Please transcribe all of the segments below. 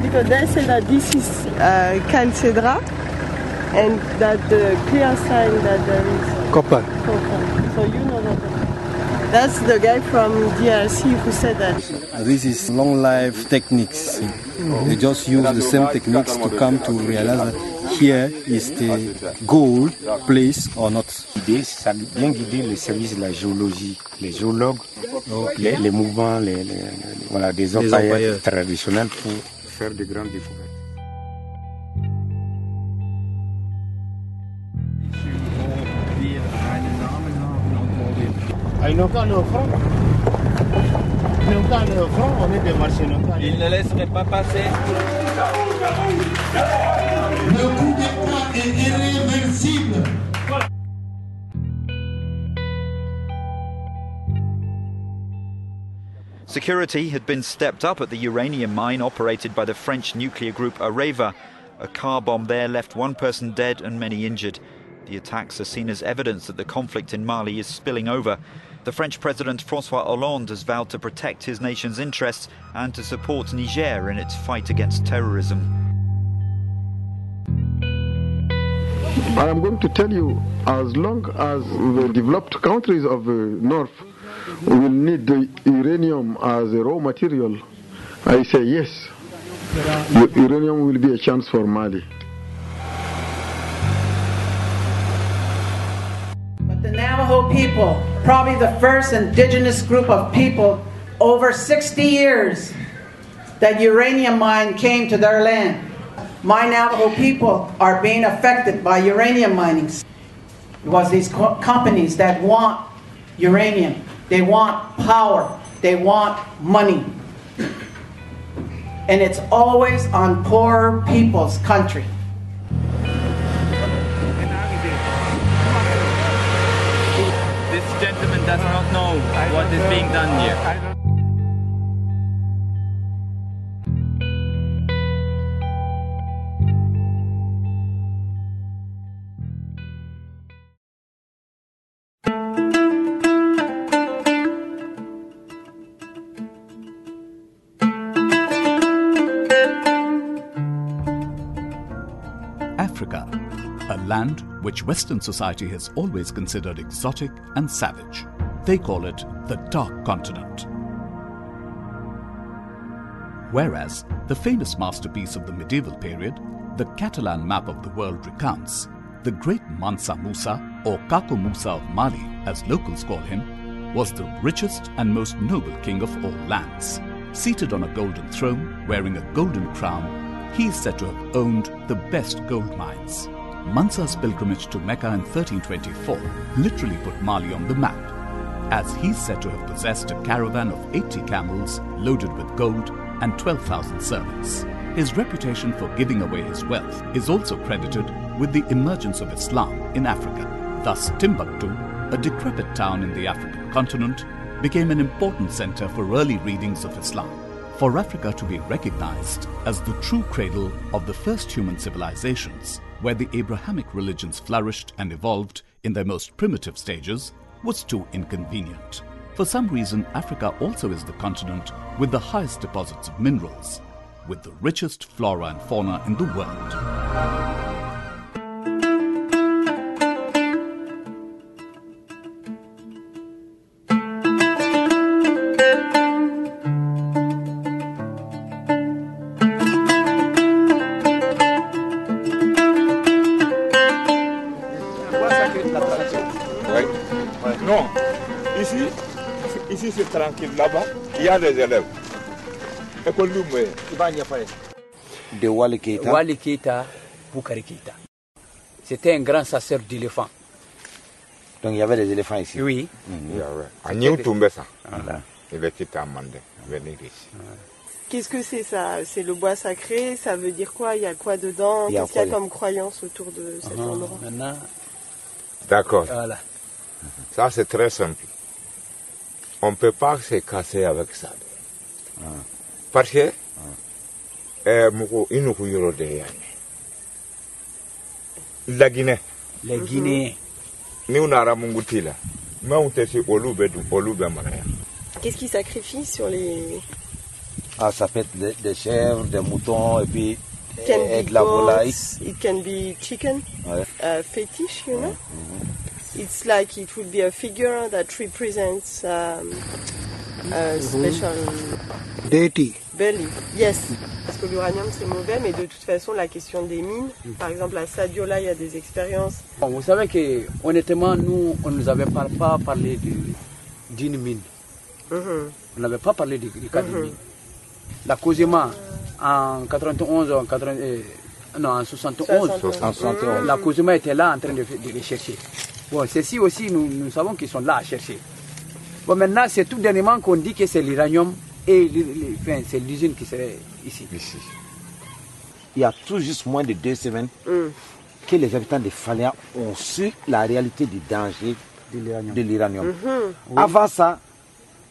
because they say that this is calcedra, and that the clear sign that there is copper. So you know that. That's the guy from DRC who said that. This is long life techniques. They just use the same techniques to come to realize that here is the gold place or not. L'idée, ça a bien guidé le service de la géologie, les géologues, les mouvements, voilà, des orpailleurs traditionnels pour faire de grandes découvertes. Ils n'ont qu'à le franc. Ils n'ont qu'à le franc, on est des marchés locaux. Ils ne laisseraient pas passer. Le coup d'État est irréversible. Security had been stepped up at the uranium mine operated by the French nuclear group Areva. A car bomb there left one person dead and many injured. The attacks are seen as evidence that the conflict in Mali is spilling over. The French President François Hollande has vowed to protect his nation's interests and to support Niger in its fight against terrorism. I am going to tell you, as long as the developed countries of the north will need the uranium as a raw material, I say yes, the uranium will be a chance for Mali. But the Navajo people, probably the first indigenous group of people over 60 years that uranium mine came to their land. My Navajo people are being affected by uranium mining. It was these companies that want uranium. They want power. They want money. And it's always on poor people's country. This gentleman does not know what is being done here. Africa, a land which Western society has always considered exotic and savage. They call it the Dark Continent. Whereas the famous masterpiece of the medieval period, the Catalan map of the world recounts, the great Mansa Musa, or Kako Musa of Mali, as locals call him, was the richest and most noble king of all lands. Seated on a golden throne, wearing a golden crown, he is said to have owned the best gold mines. Mansa's pilgrimage to Mecca in 1324 literally put Mali on the map, as he's said to have possessed a caravan of 80 camels loaded with gold and 12,000 servants. His reputation for giving away his wealth is also credited with the emergence of Islam in Africa. Thus, Timbuktu, a decrepit town in the African continent, became an important center for early readings of Islam. For Africa to be recognized as the true cradle of the first human civilizations, where the Abrahamic religions flourished and evolved in their most primitive stages, was too inconvenient. For some reason, Africa also is the continent with the highest deposits of minerals, with the richest flora and fauna in the world. Non, ici c'est tranquille, là-bas, il y a des élèves. De Wali Keita. Wali Keita, Boukari Keita. C'était un grand chasseur d'éléphants. Donc il y avait des éléphants ici. Oui. Qu'est-ce que c'est ça? C'est le bois sacré, ça veut dire quoi? Il y a quoi dedans? Qu'est-ce qu'il y a comme croyance autour de cet endroit? D'accord. Voilà. Ça c'est très simple. On ne peut pas se casser avec ça. Parce que la Guinée. La Guinée. Qu'est-ce qu'ils sacrifient sur les... Ah, ça peut être des chèvres, des moutons et puis de la volaille. It can be chicken, Ouais. fetish, you know. It's like it would be a figure that represents a special deity. Belly. Yes. Parce que l'uranium c'est mauvais, mais de toute façon la question des mines, par exemple à Sadiola il y a des expériences. Bon, vous savez que honnêtement nous on ne nous avait pas parlé d'une mine. On n'avait pas parlé du cas d'une mine. La Cosima en 91, en 71, la Cosima était là en train de les chercher. Bon, ceci aussi nous savons qu'ils sont là à chercher. Bon, maintenant c'est tout dernièrement qu'on dit que c'est l'uranium et c'est l'usine qui serait ici. Il y a tout juste moins de 2 semaines que les habitants de Falea ont su la réalité du danger de l'uranium. Avant ça,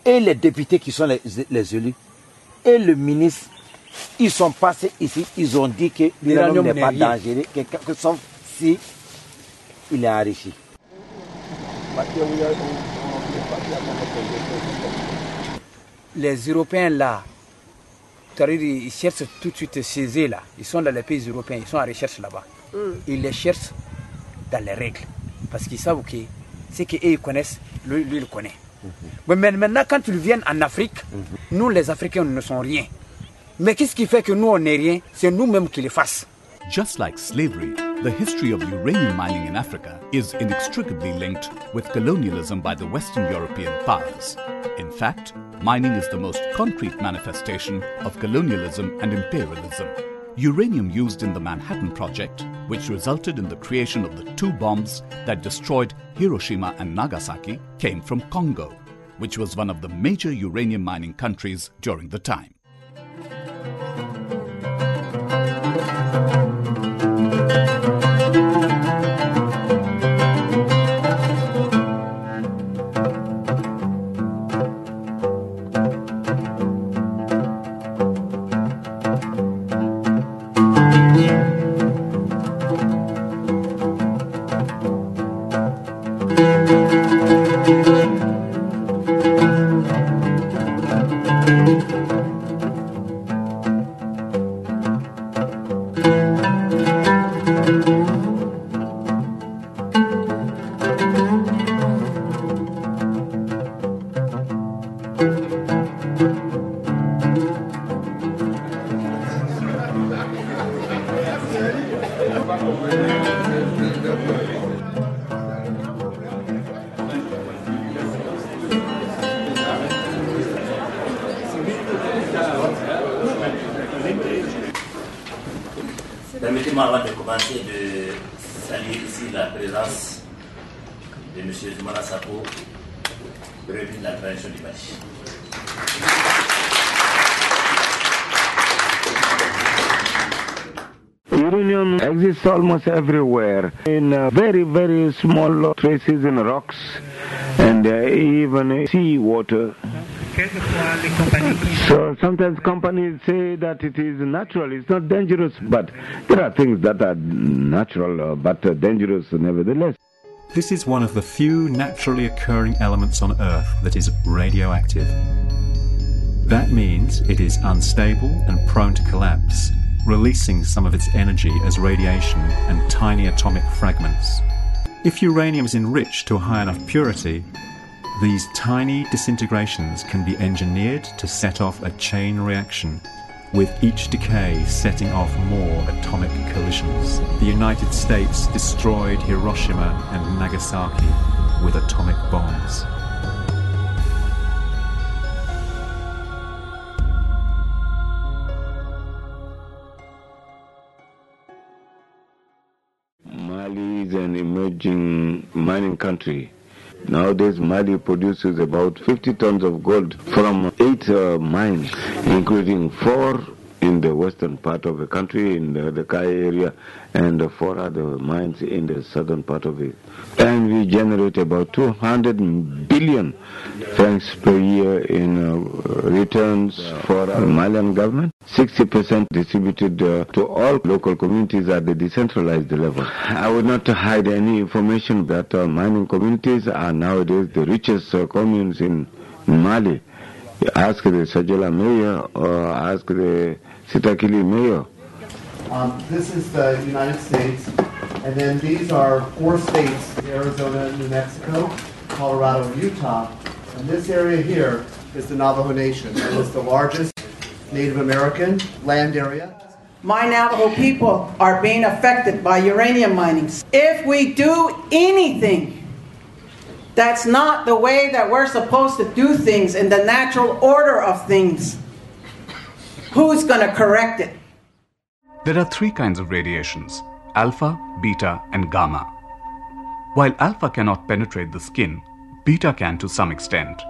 et les députés qui sont les élus, et le ministre, ils sont passés ici, ils ont dit que l'uranium n'est pas dangereux, que sauf si il est enrichi. Les Européens là, ils cherchent tout de suite chez eux là. Ils sont dans les pays européens, ils sont en recherche là-bas. Ils les cherchent dans les règles. Parce qu'ils savent que ce qu'ils connaissent, lui il connaît. Mais maintenant, quand ils viennent en Afrique, nous les Africains ne sommes rien. Mais qu'est-ce qui fait que nous on n'est rien? C'est nous-mêmes qui les fassent. Just like slavery, the history of uranium mining in Africa is inextricably linked with colonialism by the Western European powers. In fact, mining is the most concrete manifestation of colonialism and imperialism. Uranium used in the Manhattan Project, which resulted in the creation of the 2 bombs that destroyed Hiroshima and Nagasaki, came from Congo, which was one of the major uranium mining countries during the time. Permettez-moi avant de commencer de saluer ici la présence de M. Zoumana Sako, revenu de la tradition du Mali. Uranium exists almost everywhere, in very, very small traces in rocks and even sea water. So sometimes companies say that it is natural, it's not dangerous, but there are things that are natural but dangerous nevertheless. This is one of the few naturally occurring elements on Earth that is radioactive. That means it is unstable and prone to collapse, releasing some of its energy as radiation and tiny atomic fragments. If uranium is enriched to a high enough purity, these tiny disintegrations can be engineered to set off a chain reaction, with each decay setting off more atomic collisions. The United States destroyed Hiroshima and Nagasaki with atomic bombs. Mali is an emerging mining country. Nowadays, Mali produces about 50 tons of gold from 8 mines, including 4 in the western part of the country, in the Kai area, and 4 other mines in the southern part of it. And we generate about 200 billion francs per year in returns for the Malian government. 60% distributed to all local communities at the decentralized level. I would not hide any information that mining communities are nowadays the richest communes in Mali. Ask the Sajala mayor or ask the Sitakili mayor. This is the United States, and then these are 4 states: Arizona, New Mexico, Colorado, and Utah. And this area here is the Navajo Nation. It is the largest Native American land area. My Navajo people are being affected by uranium mining. If we do anything that's not the way that we're supposed to do things in the natural order of things, who's going to correct it? There are 3 kinds of radiations: alpha, beta, and gamma. While alpha cannot penetrate the skin, beta can to some extent.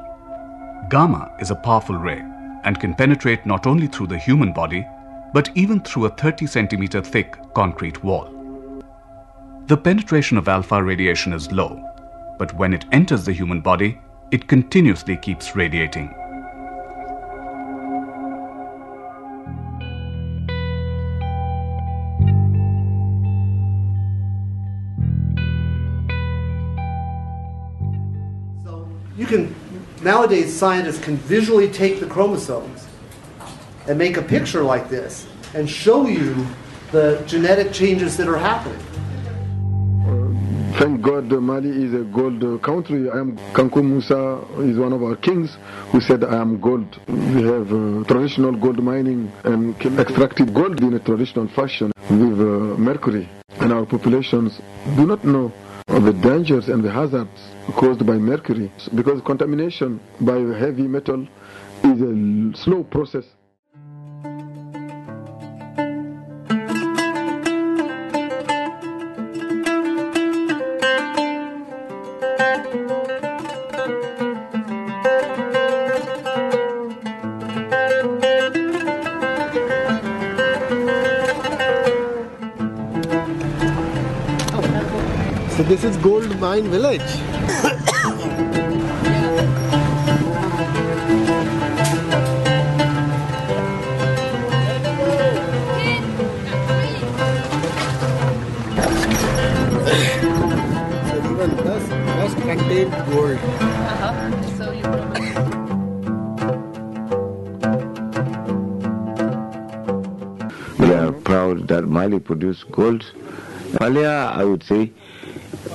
Gamma is a powerful ray and can penetrate not only through the human body, but even through a 30 centimeter thick concrete wall. The penetration of alpha radiation is low, but when it enters the human body, it continuously keeps radiating. You can, nowadays scientists can visually take the chromosomes and make a picture like this and show you the genetic changes that are happening. Thank God Mali is a gold country. Kankou Musa is one of our kings who said, I am gold. We have traditional gold mining and extracted gold in a traditional fashion with mercury. And our populations do not know of the dangers and the hazards caused by mercury, because contamination by heavy metal is a slow process. So this is Gold Mine Village. Must contain gold. So you We are proud that Mali produced gold. Falea, I would say,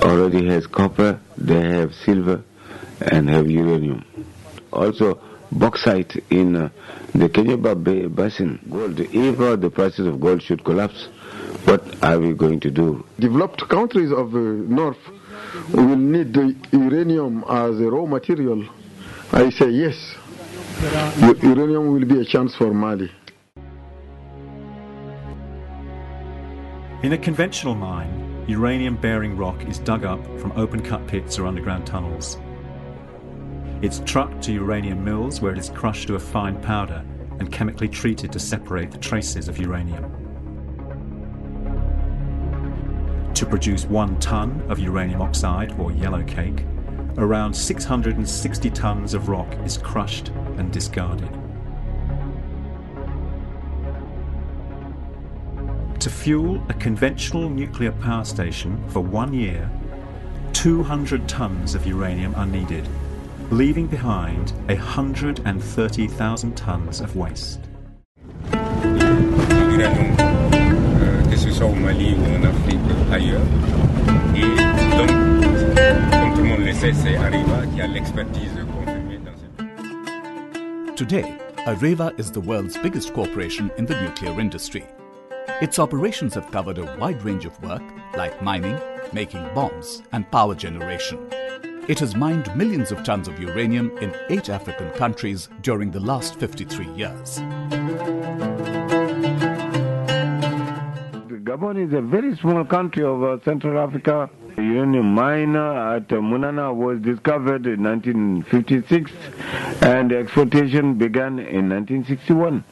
already has copper, they have silver, and have uranium. Also, bauxite in the Kenyaba Bay Basin. Gold. If the prices of gold should collapse, what are we going to do? Developed countries of the north will need the uranium as a raw material. I say yes. Uranium will be a chance for Mali. In a conventional mine, uranium-bearing rock is dug up from open-cut pits or underground tunnels. It's trucked to uranium mills where it is crushed to a fine powder and chemically treated to separate the traces of uranium. To produce 1 ton of uranium oxide, or yellow cake, around 660 tons of rock is crushed and discarded. To fuel a conventional nuclear power station for 1 year, 200 tons of uranium are needed, leaving behind 130,000 tons of waste. Que ce soit au Mali ou en Afrique, ailleurs. Et donc, comme tout le monde le sait, c'est Areva qui a l'expertise confirmée dans ce. Today, Areva is the world's biggest corporation in the nuclear industry. Its operations have covered a wide range of work like mining, making bombs, and power generation. It has mined millions of tons of uranium in 8 African countries during the last 53 years. Gabon is a very small country of Central Africa. The uranium mine at Munana was discovered in 1956 and the exploitation began in 1961.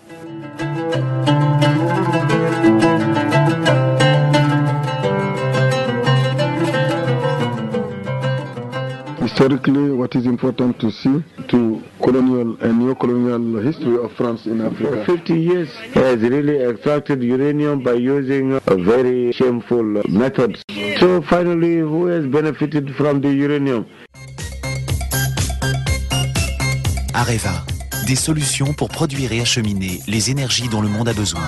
Historically, what is important to see to colonial and neo-colonial history of France in Africa. For 50 years has really extracted uranium by using very shameful methods. So finally, who has benefited from the uranium? Areva, des solutions pour produire et acheminer les énergies dont le monde a besoin.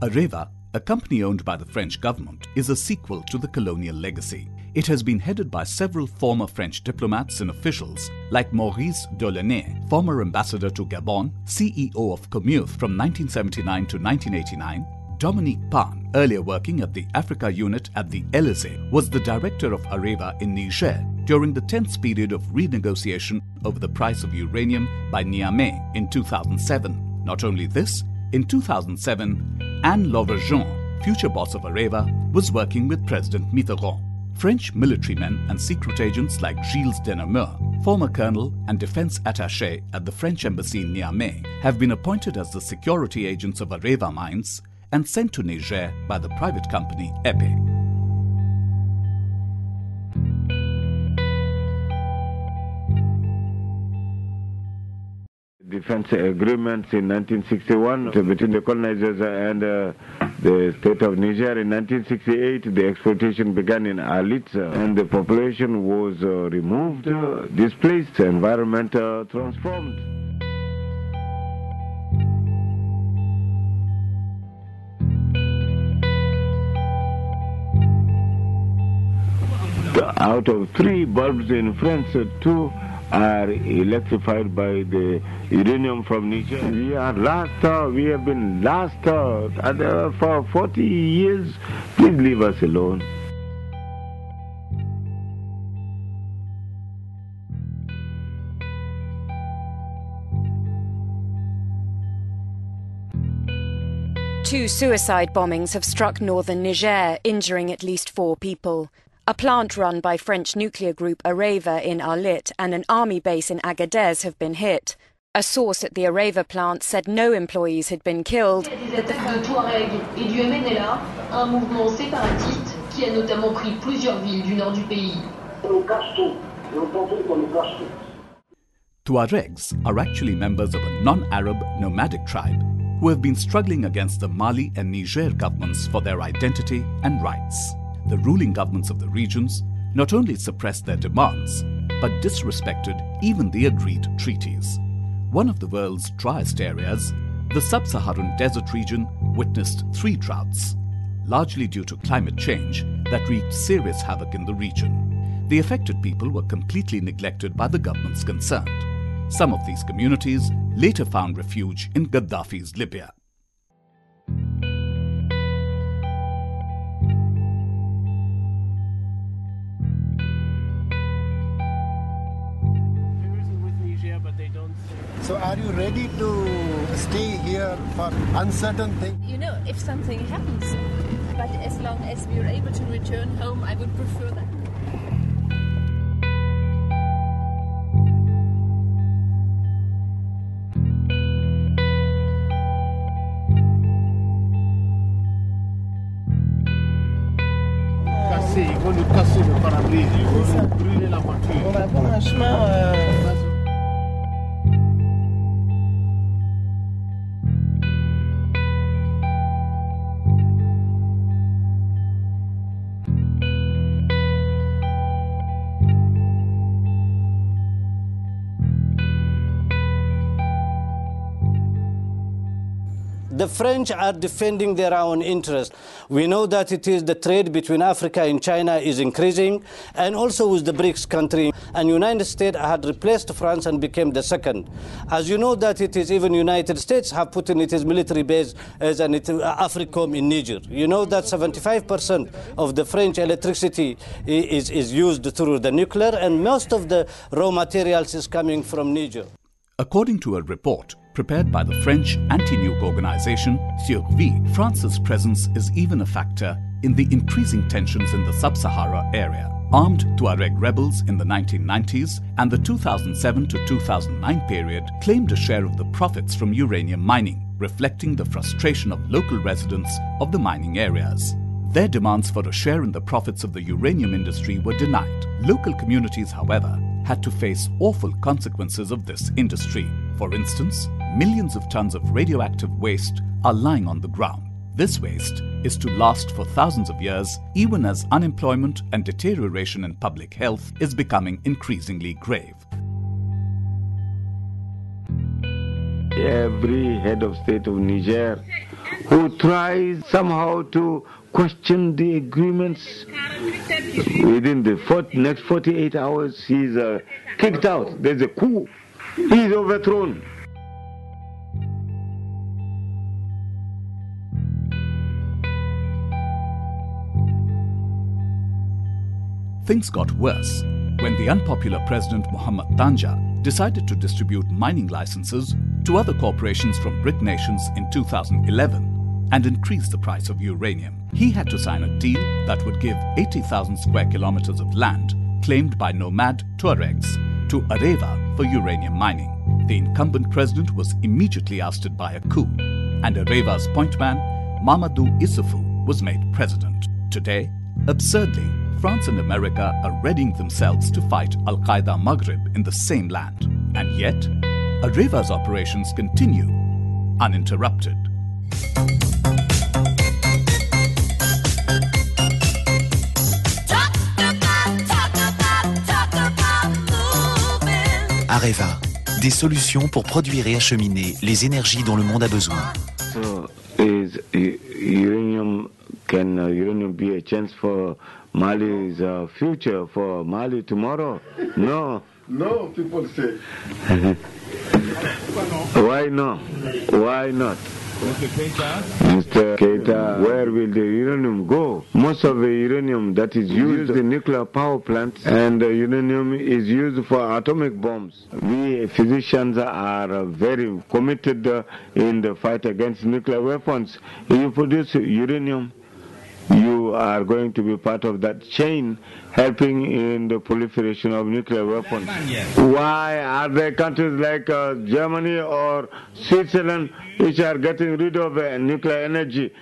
Areva, a company owned by the French government, is a sequel to the colonial legacy. It has been headed by several former French diplomats and officials like Maurice Delaunay, former ambassador to Gabon, CEO of Commuth from 1979 to 1989. Dominique Pan, earlier working at the Africa unit at the Élysée, was the director of Areva in Niger during the tense period of renegotiation over the price of uranium by Niamey in 2007. Not only this, in 2007, Anne Lauvergeon, future boss of Areva, was working with President Mitterrand. French military men and secret agents like Gilles Denemeur, former colonel and defense attaché at the French embassy in Niamey, have been appointed as the security agents of Areva mines and sent to Niger by the private company EPE. Defense agreements in 1961 between the colonizers and the state of Niger. In 1968, the exploitation began in Alit and the population was removed, displaced, environment transformed. Out of 3 bulbs in France, 2 are electrified by the uranium from Niger. We have been last for 40 years. Please leave us alone. Two suicide bombings have struck northern Niger, injuring at least 4 people. A plant run by French nuclear group Areva in Arlit and an army base in Agadez have been hit. A source at the Areva plant said no employees had been killed. Des attaques de Touareg et du MNLA, un mouvement séparatiste qui a notamment pris plusieurs villes du nord du pays. Tuaregs are actually members of a non-Arab nomadic tribe who have been struggling against the Mali and Niger governments for their identity and rights. The ruling governments of the regions not only suppressed their demands, but disrespected even the agreed treaties. One of the world's driest areas, the sub-Saharan desert region, witnessed 3 droughts, largely due to climate change that wreaked serious havoc in the region. The affected people were completely neglected by the governments concerned. Some of these communities later found refuge in Gaddafi's Libya. So are you ready to stay here for uncertain things? You know, if something happens, but as long as we are able to return home, I would prefer that. Ils vont nous casser le pare-brise, ils vont nous brûler la voiture. On va prendre un chemin... The French are defending their own interest. We know that it is the trade between Africa and China is increasing, and also with the BRICS country. And United States had replaced France and became the second. As you know that it is even United States have put in its military base as an AFRICOM in Niger. You know that 75% of the French electricity is used through the nuclear, and most of the raw materials is coming from Niger. According to a report prepared by the French anti-nuke organization Survie, France's presence is even a factor in the increasing tensions in the sub-Sahara area. Armed Tuareg rebels in the 1990s and the 2007 to 2009 period claimed a share of the profits from uranium mining, reflecting the frustration of local residents of the mining areas. Their demands for a share in the profits of the uranium industry were denied. Local communities, however, had to face awful consequences of this industry. For instance, millions of tons of radioactive waste are lying on the ground. This waste is to last for thousands of years, even as unemployment and deterioration in public health is becoming increasingly grave. Every head of state of Niger who tries somehow to question the agreements, within the next 48 hours he's kicked out. There's a coup. He's overthrown. Things got worse when the unpopular President Mohammad Tanja decided to distribute mining licenses to other corporations from BRIC nations in 2011 and increase the price of uranium. He had to sign a deal that would give 80,000 square kilometers of land claimed by nomad Tuaregs to Areva for uranium mining. The incumbent president was immediately ousted by a coup, and Areva's pointman, Mamadou Issoufou, was made president. Today, absurdly, France and America are readying themselves to fight Al-Qaeda Maghreb in the same land. And yet, Areva's operations continue uninterrupted. Areva, des solutions pour produire et acheminer les énergies dont le monde a besoin. So, can uranium be a chance for Mali's future, for Mali tomorrow? No. No, people say. Why not? Why not? Mr. Keita, where will the uranium go? Most of the uranium that is used in nuclear power plants and uranium is used for atomic bombs. We physicians are very committed in the fight against nuclear weapons. If you produce uranium, you are going to be part of that chain helping in the proliferation of nuclear weapons. Why are there countries like Germany or Switzerland which are getting rid of nuclear energy?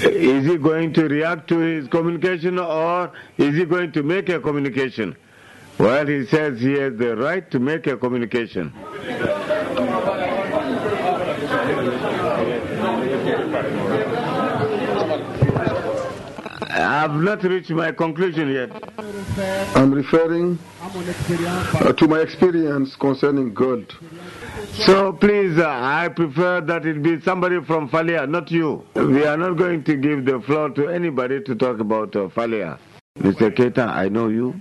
Is he going to react to his communication, or is he going to make a communication? Well, he says he has the right to make a communication. I have not reached my conclusion yet. I'm referring to my experience concerning gold. So please, I prefer that it be somebody from Falea, not you. We are not going to give the floor to anybody to talk about Falea. Mr. Keita, I know you,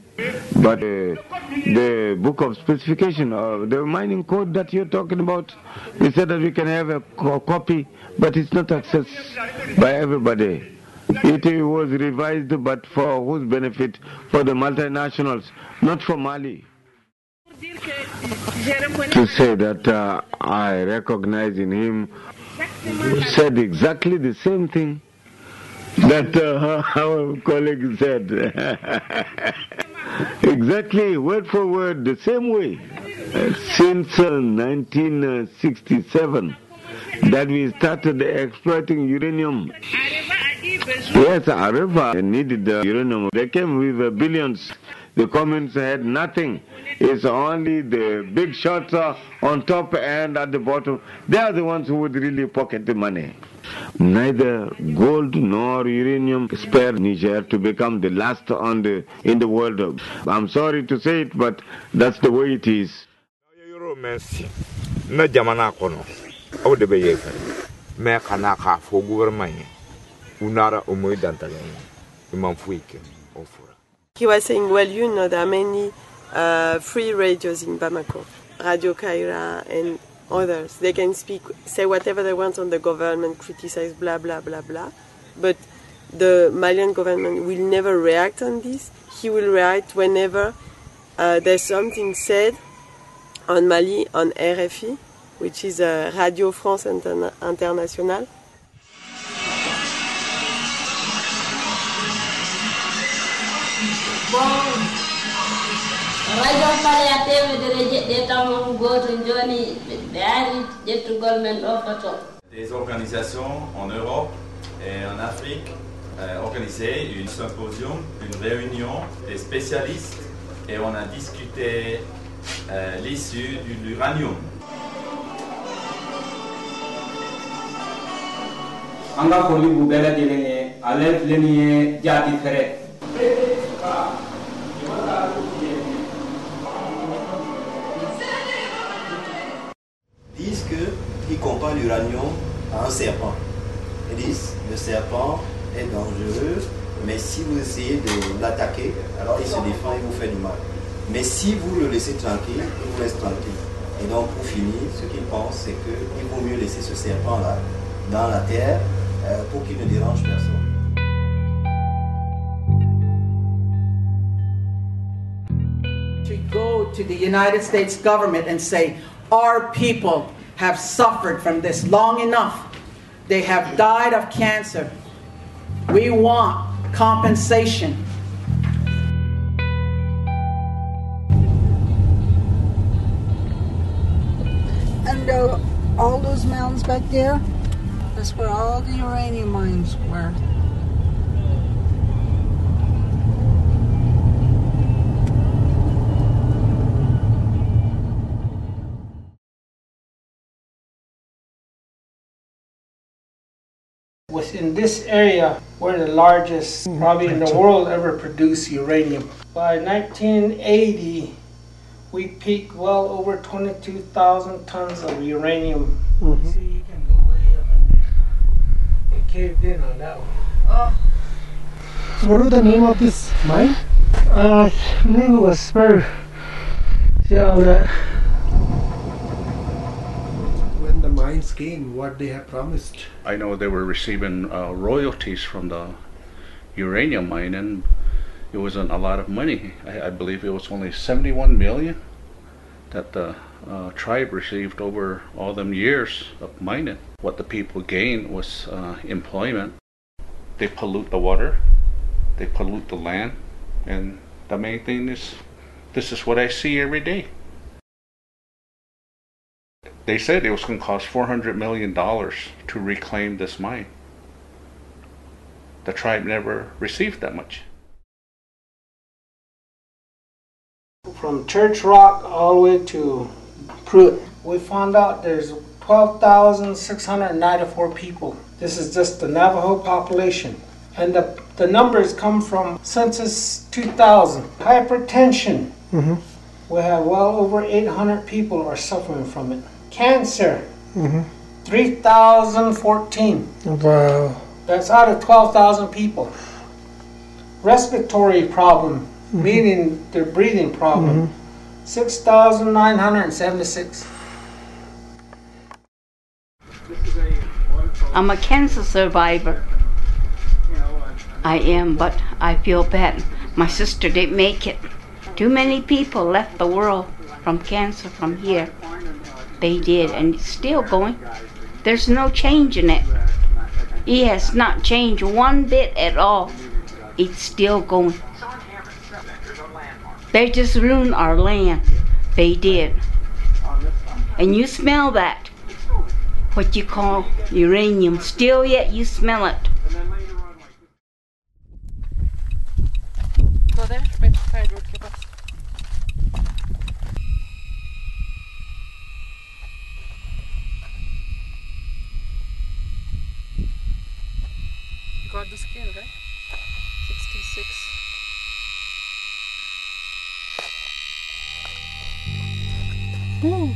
but the book of specification of the mining code that you're talking about, you said that we can have a copy, but it's not accessed by everybody. It was revised, but for whose benefit? For the multinationals, not for Mali. To say that I recognize in him said exactly the same thing that our colleague said. Exactly, word for word, the same way. Since 1967, that we started exploiting uranium. Yes, Areva needed the uranium. They came with billions. The communists had nothing. It's only the big shots on top and at the bottom. They are the ones who would really pocket the money. Neither gold nor uranium spared Niger to become the last in the world. I'm sorry to say it, but that's the way it is. He was saying, well, you know, there are many free radios in Bamako, Radio Kaira and others. They can say whatever they want on the government, criticize, blah, blah, blah, blah. But the Malian government will never react on this. He will react whenever there's something said on Mali, on RFI, which is Radio France Internationale. Radio Falea TV Des organisations en Europe et en Afrique organisé un symposium, une réunion des spécialistes, et on a discuté l'issue de l'uranium. anga foli bu bela jelene ale fleniye jati fere disent qu'ils comparent l'uranium à un serpent. Ils disent le serpent est dangereux, mais si vous essayez de l'attaquer, alors il se défend et vous fait du mal. Mais si vous le laissez tranquille, il vous laisse tranquille. Et donc pour finir, ce qu'ils pensent, c'est qu'il vaut mieux laisser ce serpent-là dans la terre pour qu'il ne dérange personne. To go to the United States government and say, our people have suffered from this long enough. They have died of cancer. We want compensation. And all those mountains back there, that's where all the uranium mines were. Within this area, we're the largest, probably in the world, ever produce uranium. By 1980, we peaked well over 22,000 tons of uranium. See, you can go way up in there. It caved in on that one. Oh. So what was the name of this mine? Name was Spur. See all that? When the mines came, what they have promised? I know they were receiving royalties from the uranium mine, and it wasn't a lot of money. I believe it was only 71 million that the tribe received over all them years of mining. What the people gained was employment. They pollute the water, they pollute the land, and the main thing is, this is what I see every day. They said it was going to cost $400 million to reclaim this mine. The tribe never received that much. From Church Rock all the way to Pruitt, we found out there's 12,694 people. This is just the Navajo population. And the numbers come from Census 2000. Hypertension. We have well over 800 people are suffering from it. Cancer, 3,014. Wow. That's out of 12,000 people. Respiratory problem, meaning their breathing problem, 6,976. I'm a cancer survivor. I am, but I feel bad. My sister didn't make it. Too many people left the world from cancer from here. They did, and it's still going. There's no change in it. It has not changed one bit at all. It's still going. They just ruined our land. They did. And you smell that. What you call uranium. Still yet you smell it. Go there, wait, try to keep us. You got the scale, right? 66. Hmm.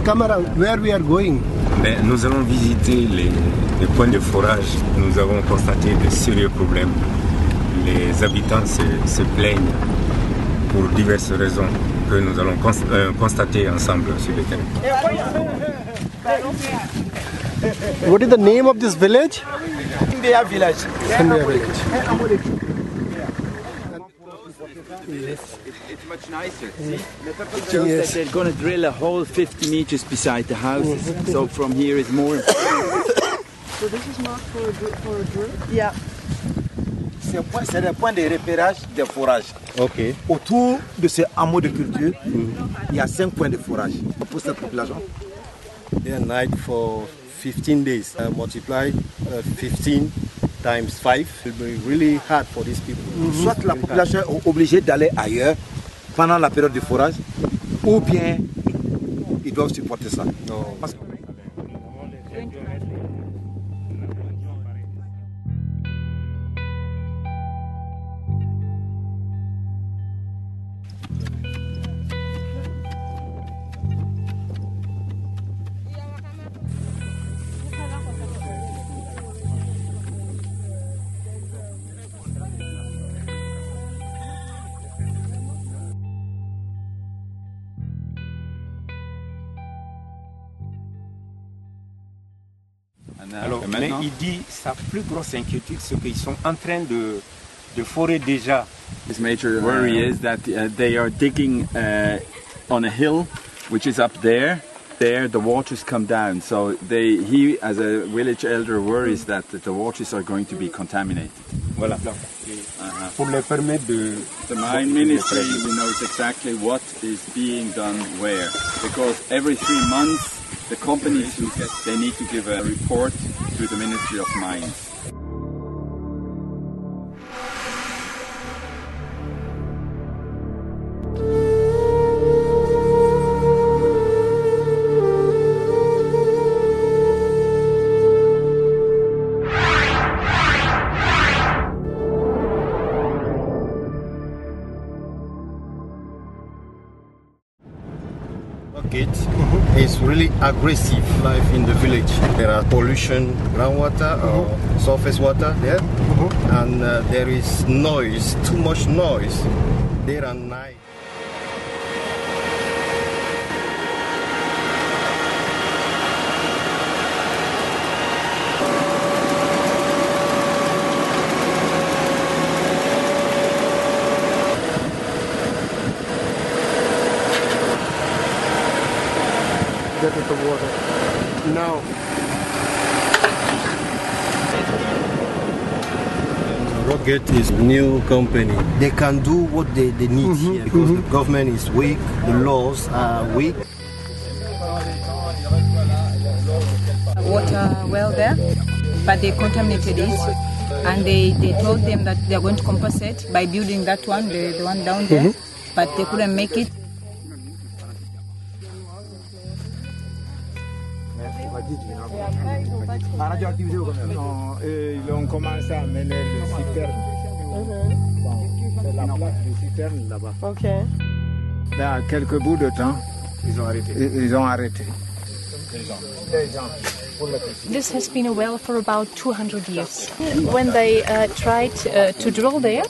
camera where we are going. Mais nous allons visiter les points de forage. Nous avons constaté de sérieux problèmes. Les habitants se plaignent pour diverses raisons que nous allons constater ensemble sur le terrain. What is the name of this village? India village. India village. It's much nicer. See? It shows that they're going to drill a hole 50 meters beside the houses. So from here is more. So this is marked for a drill? Yeah. C'est le point de repérage des forages. Okay. Autour de ce hameau de culture, il y a 5 points de forage pour cette population. Day and night for 15 days. Multiply 15 times 5. It will be really hard for these people. Soit la population est obligée d'aller ailleurs pendant la période de forage, ou bien ils doivent supporter ça. No. Alors, mais il dit sa plus grosse inquiétude, c'est qu'ils sont en train de forer déjà. His major worry is that they are digging on a hill, which is up there. There, the waters come down. So he, as a village elder, worries that the waters are going to be contaminated. Voilà. Pour les permettre de. The mine ministry knows exactly what is being done where, because every 3 months the companies they need to give a report to the Ministry of Mines. It's really aggressive life in the village. There are pollution, groundwater or surface water there, and there is noise, too much noise, day and night. Get into water. Now. Rockgate is a new company. They can do what they need here because the government is weak, the laws are weak. Water well there, but they contaminated it, and they told them that they are going to compensate by building that one, the one down there, but they couldn't make it. Non, ils ont commencé à mener le citerne. C'est la plaque du citerne là-bas. Ok. Là, quelques bouts de temps, ils ont arrêté. Ils ont arrêté. This has been a well for about 200 years. When they tried to drill there,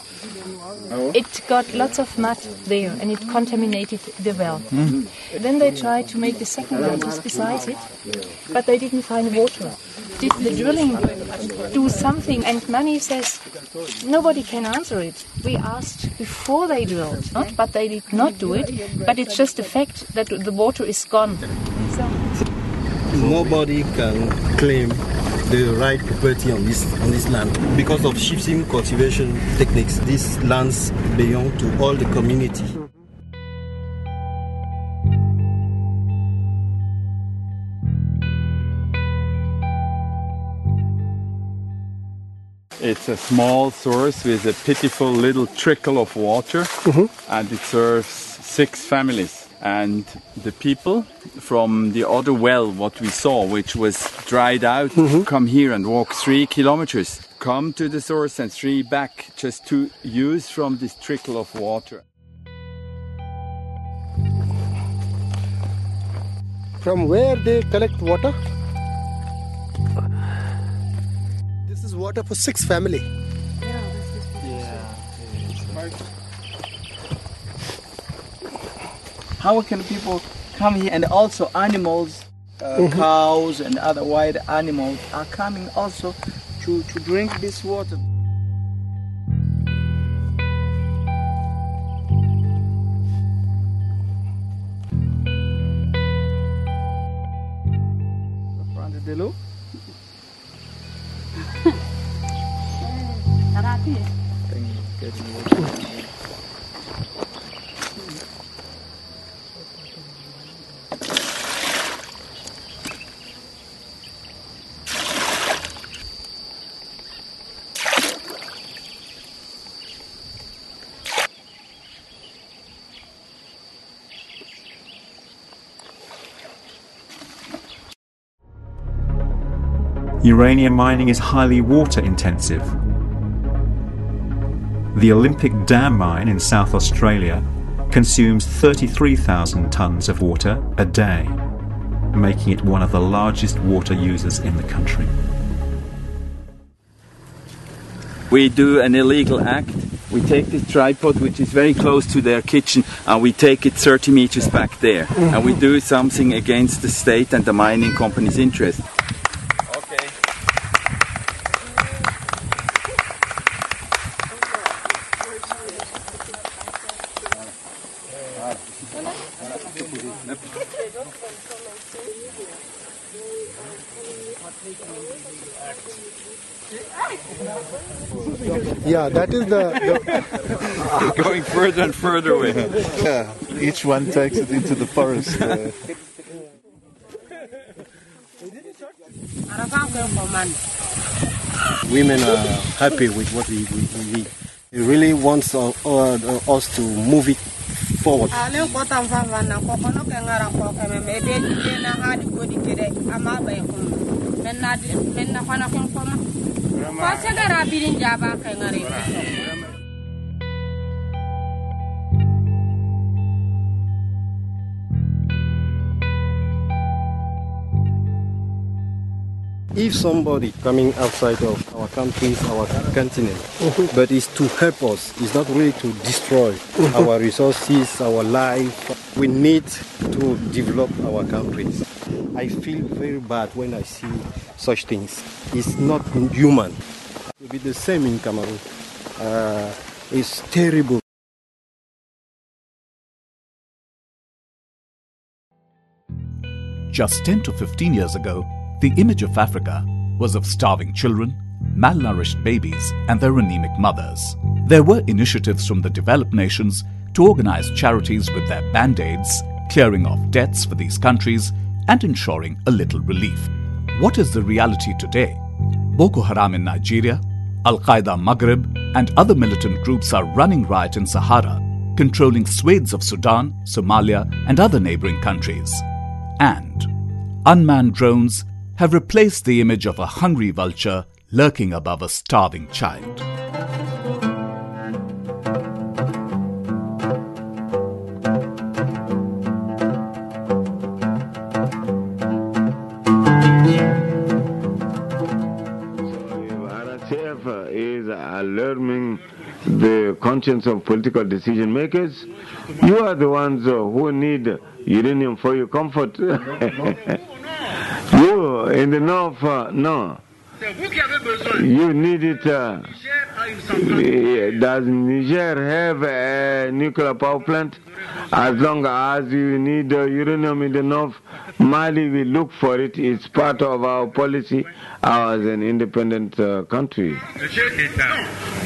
it got lots of mud there and it contaminated the well. Then they tried to make the second well just beside it, but they didn't find water. Did the drilling do something? And Mani says, nobody can answer it. We asked before they drilled, but they did not do it. But it's just a fact that the water is gone. Nobody can claim the right property on this land because of shifting cultivation techniques. This lands belong to all the community. It's a small source with a pitiful little trickle of water, and it serves 6 families. And the people from the other well, what we saw, which was dried out, come here and walk 3 kilometers, come to the source and 3 back, just to use from this trickle of water. From where they collect water? This is water for 6 families. How can people come here? And also animals, cows and other wild animals are coming also to drink this water. Uranium mining is highly water intensive. The Olympic Dam mine in South Australia consumes 33,000 tonnes of water a day, making it one of the largest water users in the country. We do an illegal act. We take this tripod, which is very close to their kitchen, and we take it 30 meters back there. And we do something against the state and the mining company's interest. Yeah, that is the going further and further away. Yeah, each one takes it into the forest. Women are happy with what we need. He really wants us to move it forward. If somebody coming outside of our countries, our continent, but it's to help us, it's not really to destroy our resources, our life. We need to develop our countries. I feel very bad when I see such things. It's not human. It will be the same in Cameroon. It's terrible. Just 10 to 15 years ago, the image of Africa was of starving children, malnourished babies, and their anemic mothers. There were initiatives from the developed nations to organize charities with their band-aids, clearing off debts for these countries, and ensuring a little relief. What is the reality today? Boko Haram in Nigeria, Al-Qaeda Maghreb, and other militant groups are running riot in Sahara, controlling swathes of Sudan, Somalia, and other neighboring countries. And unmanned drones have replaced the image of a hungry vulture lurking above a starving child. RSF is alarming the conscience of political decision makers. You are the ones who need uranium for your comfort. You in the north, no. You need it. Does Niger have a nuclear power plant? As long as you need uranium in the north, Mali will look for it. It's part of our policy as an independent country.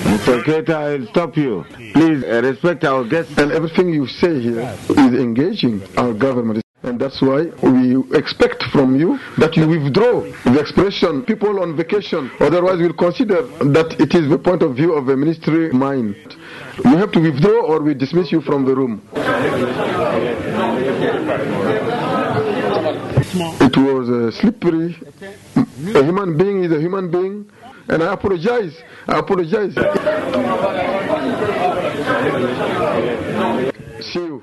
Mr. Keita, I'll stop you. Please respect our guests. And everything you say here is engaging our government. And that's why we expect from you that you withdraw the expression people on vacation. Otherwise we'll consider that it is the point of view of a ministry mind. You have to withdraw or we dismiss you from the room. It was slippery. A human being is a human being. And I apologize. I apologize. See you.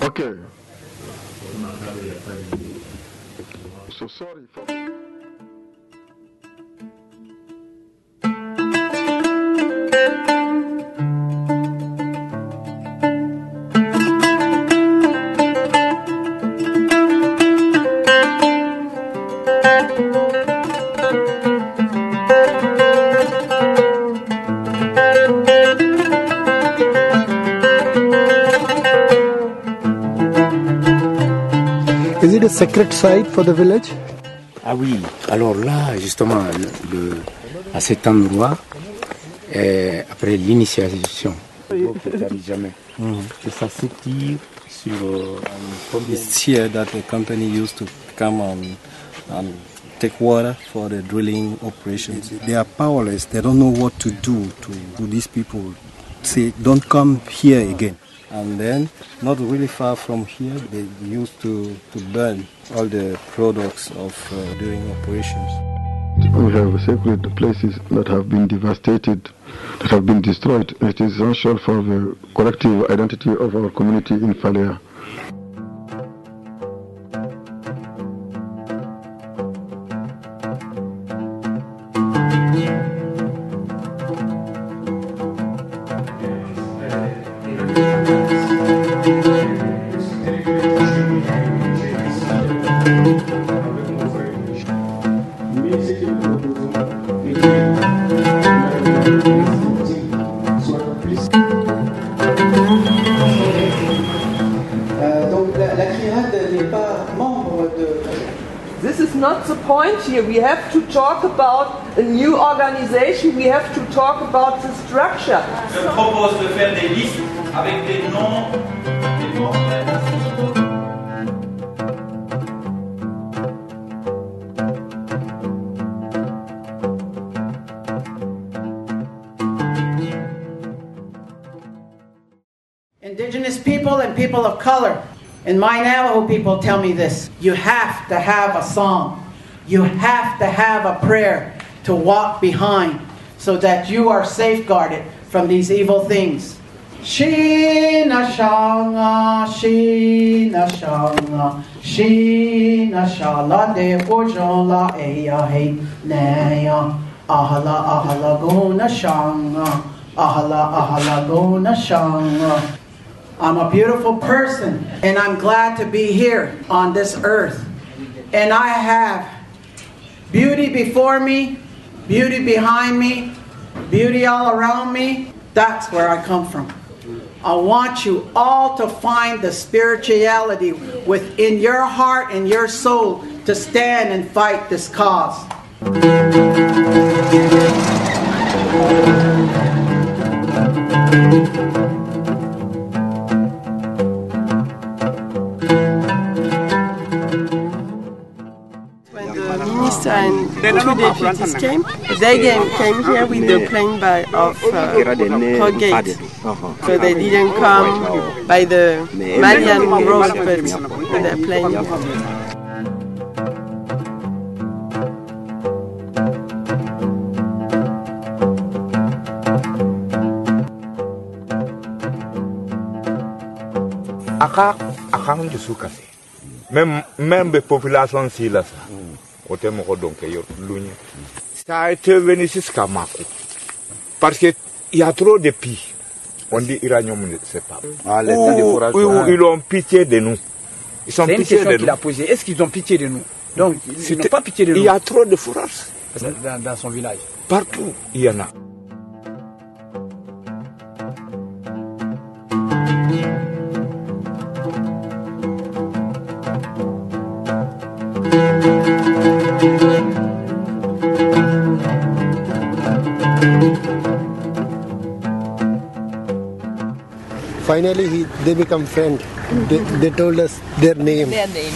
Okay. So sorry for... Is it a sacred site for the village? Ah oui, alors là, justement, à cet endroit, après l'initiation, jamais. Et ça s'étire sur... It's here that the company used to come and take water for the drilling operations. They are powerless. They don't know what to do to these people. Say, don't come here again. And then, not really far from here, they used to burn all the products of doing operations. We have sacred places that have been devastated, that have been destroyed. It is essential for the collective identity of our community in Falea. This is not the point here. We have to talk about a new organization. We have to talk about the structure. Je propose de faire des listes avec des noms des membres. Indigenous people and people of color. And my Navajo people tell me this: you have to have a song, you have to have a prayer to walk behind so that you are safeguarded from these evil things. Sheena shanga, sheena shanga, sheena shala de bojola eya hey naya, ahala ahala gona shanga, ahala ahala gona shanga. I'm a beautiful person, and I'm glad to be here on this earth. And I have beauty before me, beauty behind me, beauty all around me. That's where I come from. I want you all to find the spirituality within your heart and your soul to stand and fight this cause. And two deputies came. They came here with the plane of Colgate. So they didn't come by the Malian road, but with their plane here. Akang jusuka se. Même les populations si là ça. Côté mon donc ça a été venu jusqu'à Mako. Parce qu'il y a trop de pis. On dit uranium, on ne sait pas. Ils ont pitié de nous. Ils ont pitié de nous. Qu'il a posée. Est-ce qu'ils ont pitié de nous? Donc, ils n'ont pas pitié de nous. Il y a trop de forages. Dans son village. Partout, il y en a. Finally, they become friends. They told us their name. Their name.